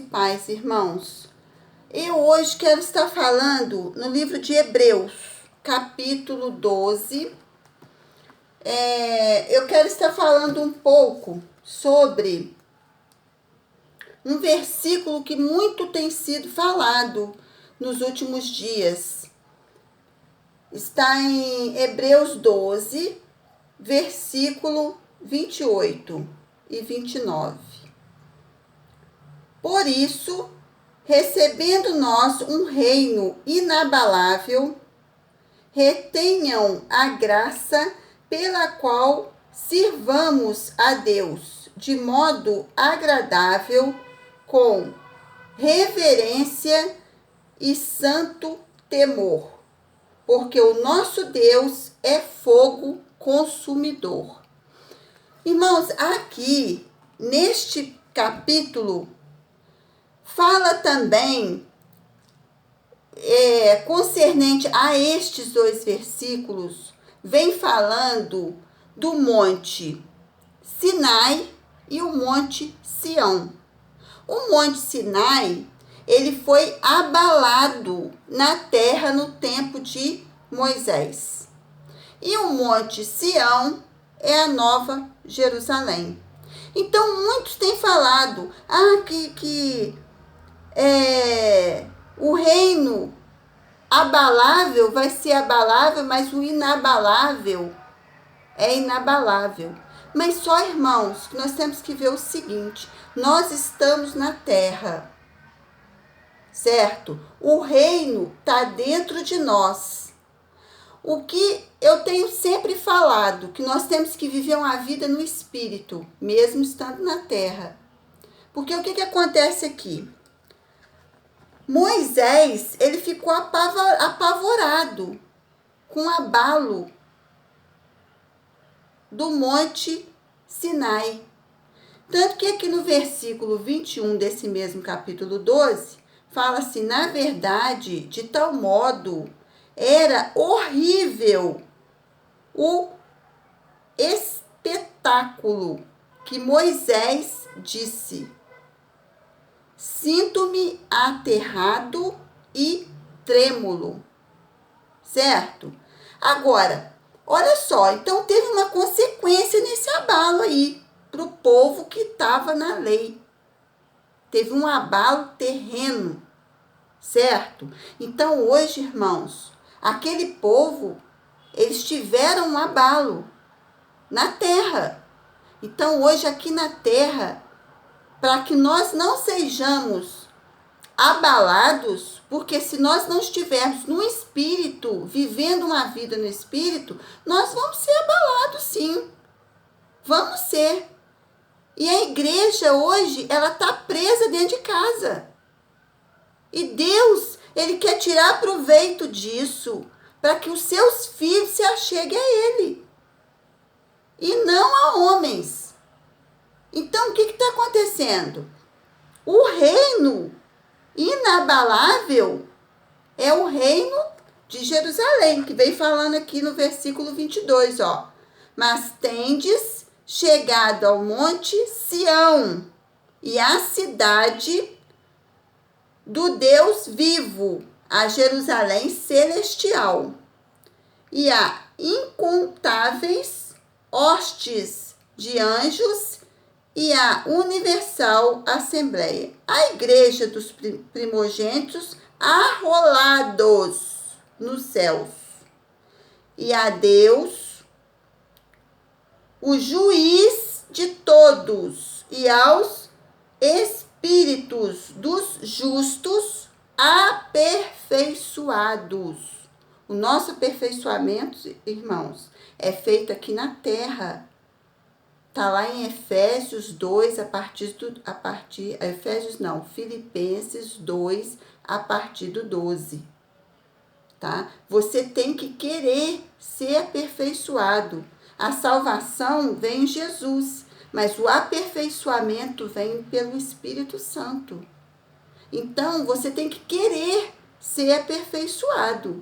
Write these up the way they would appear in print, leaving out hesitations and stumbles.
Paz, irmãos. Eu hoje quero estar falando no livro de Hebreus, capítulo 12. Eu quero estar falando um pouco sobre um versículo que muito tem sido falado nos últimos dias. Está em Hebreus 12, versículo 28 e 29. Por isso, recebendo nós um reino inabalável, retenham a graça pela qual sirvamos a Deus de modo agradável, com reverência e santo temor, porque o nosso Deus é fogo consumidor. Irmãos, aqui neste capítulo fala também concernente a estes dois versículos, vem falando do Monte Sinai e o Monte Sião. O Monte Sinai, ele foi abalado na terra no tempo de Moisés. E o Monte Sião é a Nova Jerusalém. Então, muitos têm falado que o reino abalável vai ser abalável, mas o inabalável é inabalável. Mas só, irmãos, que nós temos que ver o seguinte: nós estamos na terra, certo? O reino está dentro de nós. O que eu tenho sempre falado, que nós temos que viver uma vida no espírito, mesmo estando na terra. Porque o que acontece aqui? Moisés, ele ficou apavorado com o abalo do Monte Sinai. Tanto que aqui no versículo 21 desse mesmo capítulo 12, fala assim: na verdade, de tal modo, era horrível o espetáculo que Moisés disse: sinto-me aterrado e trêmulo, certo? Agora, olha só, então teve uma consequência nesse abalo aí, para o povo que estava na lei. Teve um abalo terreno, certo? Então hoje, irmãos, aquele povo, eles tiveram um abalo na terra. Então hoje aqui na terra, para que nós não sejamos abalados, porque se nós não estivermos no espírito, vivendo uma vida no espírito, nós vamos ser abalados, sim. Vamos ser. E a igreja hoje, ela está presa dentro de casa. E Deus, ele quer tirar proveito disso, para que os seus filhos se acheguem a ele. E não a homens. Então, o que está acontecendo? O reino inabalável é o reino de Jerusalém, que vem falando aqui no versículo 22, ó. Mas tendes chegado ao monte Sião e à cidade do Deus vivo, a Jerusalém celestial, e a incontáveis hostes de anjos e a universal assembleia, a igreja dos primogênitos arrolados nos céus, e a Deus, o juiz de todos, e aos espíritos dos justos aperfeiçoados. O nosso aperfeiçoamento, irmãos, é feito aqui na terra. Está lá em Filipenses 2, a partir do 12. Tá? Você tem que querer ser aperfeiçoado. A salvação vem em Jesus, mas o aperfeiçoamento vem pelo Espírito Santo. Então, você tem que querer ser aperfeiçoado.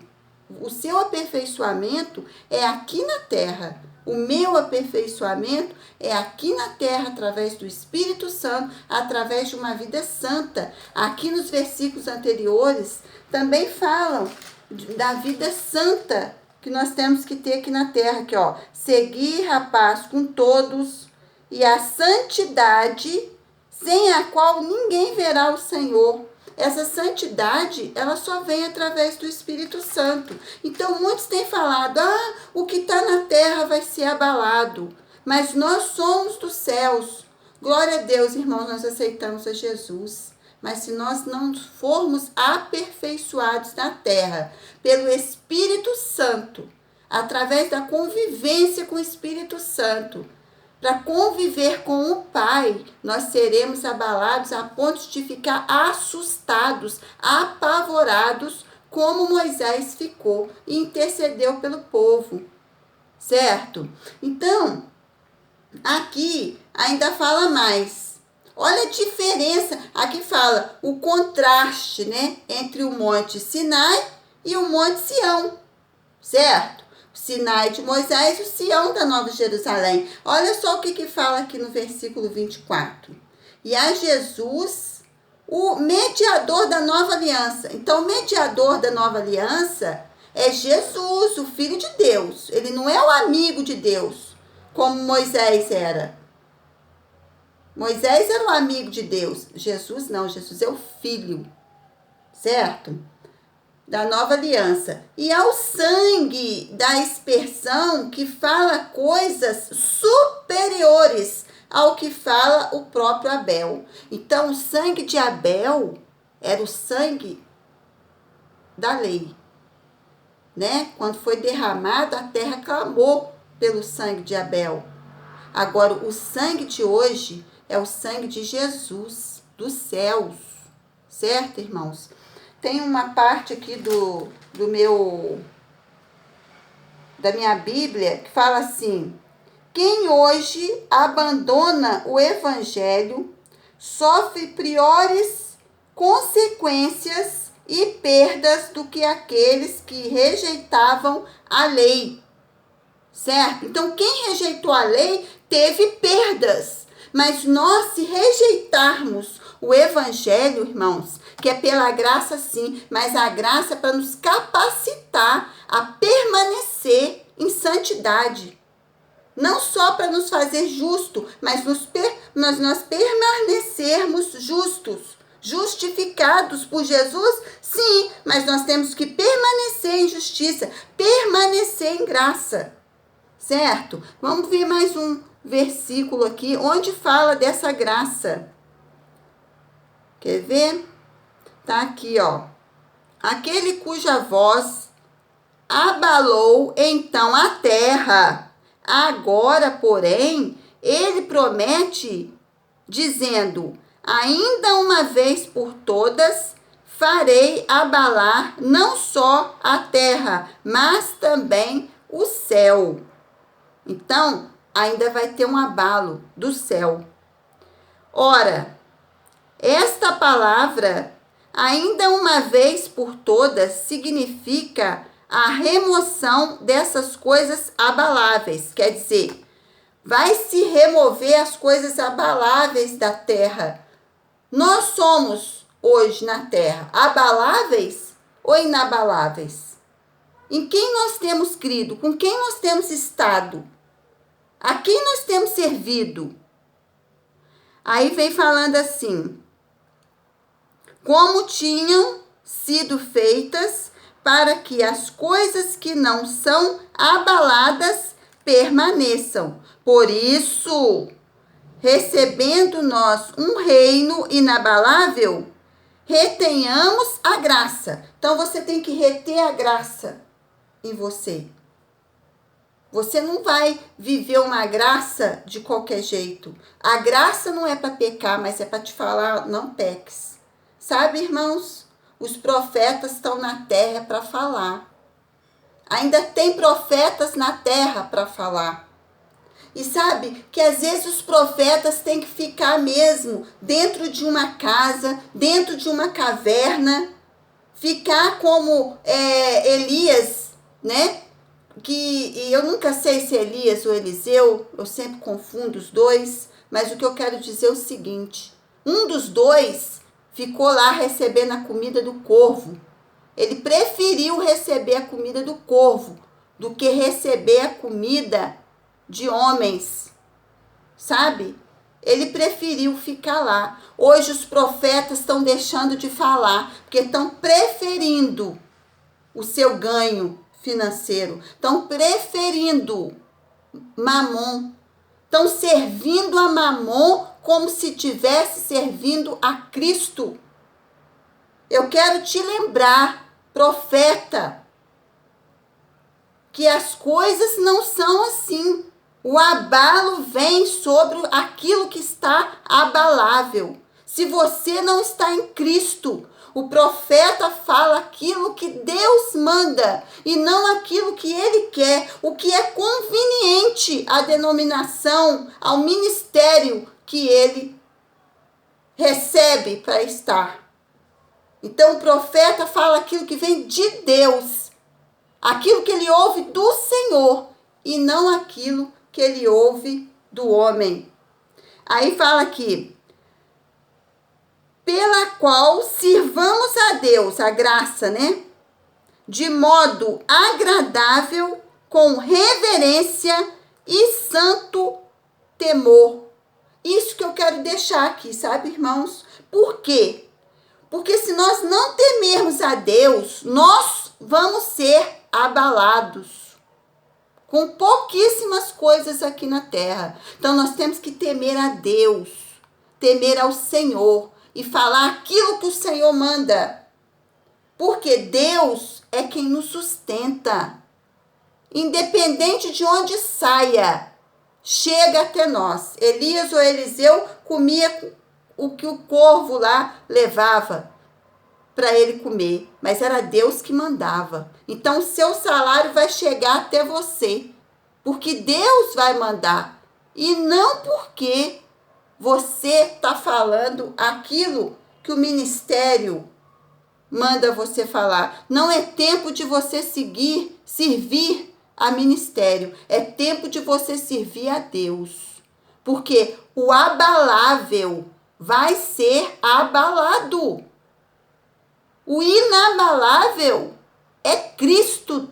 O seu aperfeiçoamento é aqui na terra. O meu aperfeiçoamento é aqui na terra, através do Espírito Santo, através de uma vida santa. Aqui nos versículos anteriores também falam da vida santa que nós temos que ter aqui na terra. Aqui, ó, seguir a paz com todos e a santidade, sem a qual ninguém verá o Senhor. Essa santidade, ela só vem através do Espírito Santo. Então, muitos têm falado, o que está na terra vai ser abalado. Mas nós somos dos céus. Glória a Deus, irmãos, nós aceitamos a Jesus. Mas se nós não formos aperfeiçoados na terra pelo Espírito Santo, através da convivência com o Espírito Santo, para conviver com o Pai, nós seremos abalados a ponto de ficar assustados, apavorados, como Moisés ficou e intercedeu pelo povo, certo? Então, aqui ainda fala mais. Olha a diferença, aqui fala o contraste, né, entre o Monte Sinai e o Monte Sião, certo? O Sinai de Moisés e o Sião da Nova Jerusalém. Olha só o que fala aqui no versículo 24. E a Jesus, o mediador da nova aliança. Então, o mediador da nova aliança é Jesus, o Filho de Deus. Ele não é o amigo de Deus, como Moisés era. Moisés era o amigo de Deus. Jesus não, Jesus é o Filho, certo? Da nova aliança. E ao sangue da expiação que fala coisas superiores ao que fala o próprio Abel. Então, o sangue de Abel era o sangue da lei, né? Quando foi derramado, a terra clamou pelo sangue de Abel. Agora, o sangue de hoje é o sangue de Jesus, dos céus, certo, irmãos? Tem uma parte aqui da minha Bíblia que fala assim: quem hoje abandona o Evangelho sofre piores consequências e perdas do que aqueles que rejeitavam a lei, certo? Então, quem rejeitou a lei teve perdas, mas nós, se rejeitarmos o Evangelho, irmãos, que é pela graça sim, mas a graça é para nos capacitar a permanecer em santidade. Não só para nos fazer justo, mas nós permanecermos justos, justificados por Jesus, sim, mas nós temos que permanecer em justiça, permanecer em graça, certo? Vamos ver mais um versículo aqui, onde fala dessa graça. Quer ver? Tá aqui, ó. Aquele cuja voz abalou então a terra. Agora, porém, ele promete, dizendo: ainda uma vez por todas farei abalar não só a terra, mas também o céu. Então, ainda vai ter um abalo do céu. Ora, esta palavra, ainda uma vez por todas, significa a remoção dessas coisas abaláveis. Quer dizer, vai se remover as coisas abaláveis da terra. Nós somos, hoje na terra, abaláveis ou inabaláveis? Em quem nós temos crido? Com quem nós temos estado? A quem nós temos servido? Aí vem falando assim: como tinham sido feitas para que as coisas que não são abaladas permaneçam. Por isso, recebendo nós um reino inabalável, retenhamos a graça. Então, você tem que reter a graça em você. Você não vai viver uma graça de qualquer jeito. A graça não é para pecar, mas é para te falar, não peques. Sabe, irmãos? Os profetas estão na terra para falar. Ainda tem profetas na terra para falar. E sabe que às vezes os profetas têm que ficar mesmo dentro de uma casa, dentro de uma caverna, ficar como Elias, né? e eu nunca sei se é Elias ou Eliseu, eu sempre confundo os dois, mas o que eu quero dizer é o seguinte: um dos dois ficou lá recebendo a comida do corvo. Ele preferiu receber a comida do corvo do que receber a comida de homens, sabe? Ele preferiu ficar lá. Hoje os profetas estão deixando de falar, porque estão preferindo o seu ganho financeiro, estão preferindo Mamon, estão servindo a Mamon como se estivesse servindo a Cristo. Eu quero te lembrar, profeta, que as coisas não são assim. O abalo vem sobre aquilo que está abalável. Se você não está em Cristo, o profeta fala aquilo que Deus manda e não aquilo que ele quer, o que é conveniente à denominação, ao ministério que ele recebe para estar. Então o profeta fala aquilo que vem de Deus, aquilo que ele ouve do Senhor e não aquilo que ele ouve do homem. Aí fala aqui: pela qual sirvamos a Deus, a graça, né? De modo agradável, com reverência e santo temor. Isso que eu quero deixar aqui, sabe, irmãos? Por quê? Porque se nós não temermos a Deus, nós vamos ser abalados com pouquíssimas coisas aqui na terra. Então nós temos que temer a Deus, temer ao Senhor e falar aquilo que o Senhor manda. Porque Deus é quem nos sustenta. Independente de onde saia, chega até nós. Elias ou Eliseu comia o que o corvo lá levava para ele comer, mas era Deus que mandava. Então o seu salário vai chegar até você, porque Deus vai mandar, e não porque você está falando aquilo que o ministério manda você falar. Não é tempo de você servir a ministério, é tempo de você servir a Deus, porque o abalável vai ser abalado. O inabalável é Cristo.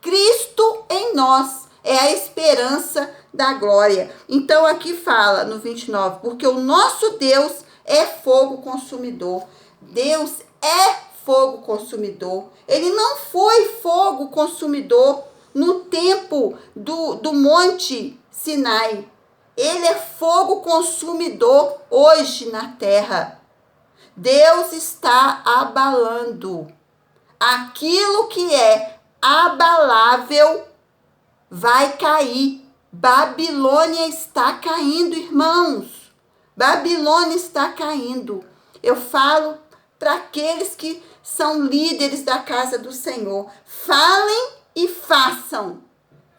Cristo em nós é a esperança da glória. Então aqui fala no 29, porque o nosso Deus é fogo consumidor. Deus é fogo consumidor. Ele não foi fogo consumidor no tempo do Monte Sinai. Ele é fogo consumidor hoje na terra. Deus está abalando. Aquilo que é abalável vai cair. Babilônia está caindo, irmãos. Babilônia está caindo. Eu falo para aqueles que são líderes da casa do Senhor. Falem e façam.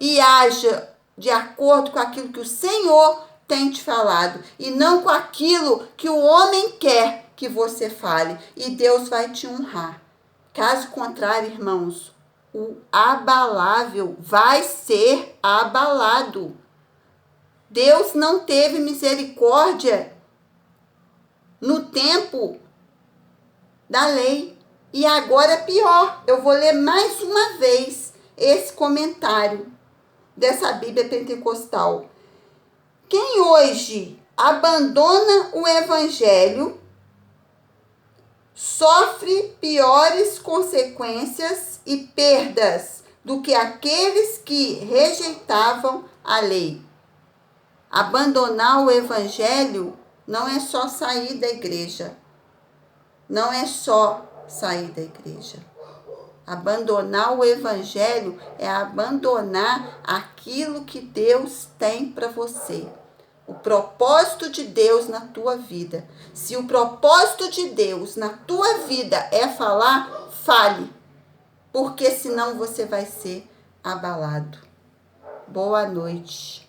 E haja de acordo com aquilo que o Senhor tem te falado. E não com aquilo que o homem quer que você fale, e Deus vai te honrar. Caso contrário, irmãos, o abalável vai ser abalado. Deus não teve misericórdia no tempo da lei, e agora é pior. Eu vou ler mais uma vez esse comentário dessa Bíblia pentecostal. Quem hoje abandona o evangelho sofre piores consequências e perdas do que aqueles que rejeitavam a lei. Abandonar o evangelho não é só sair da igreja. Não é só sair da igreja. Abandonar o evangelho é abandonar aquilo que Deus tem para você. O propósito de Deus na tua vida. Se o propósito de Deus na tua vida é falar, fale. Porque senão você vai ser abalado. Boa noite.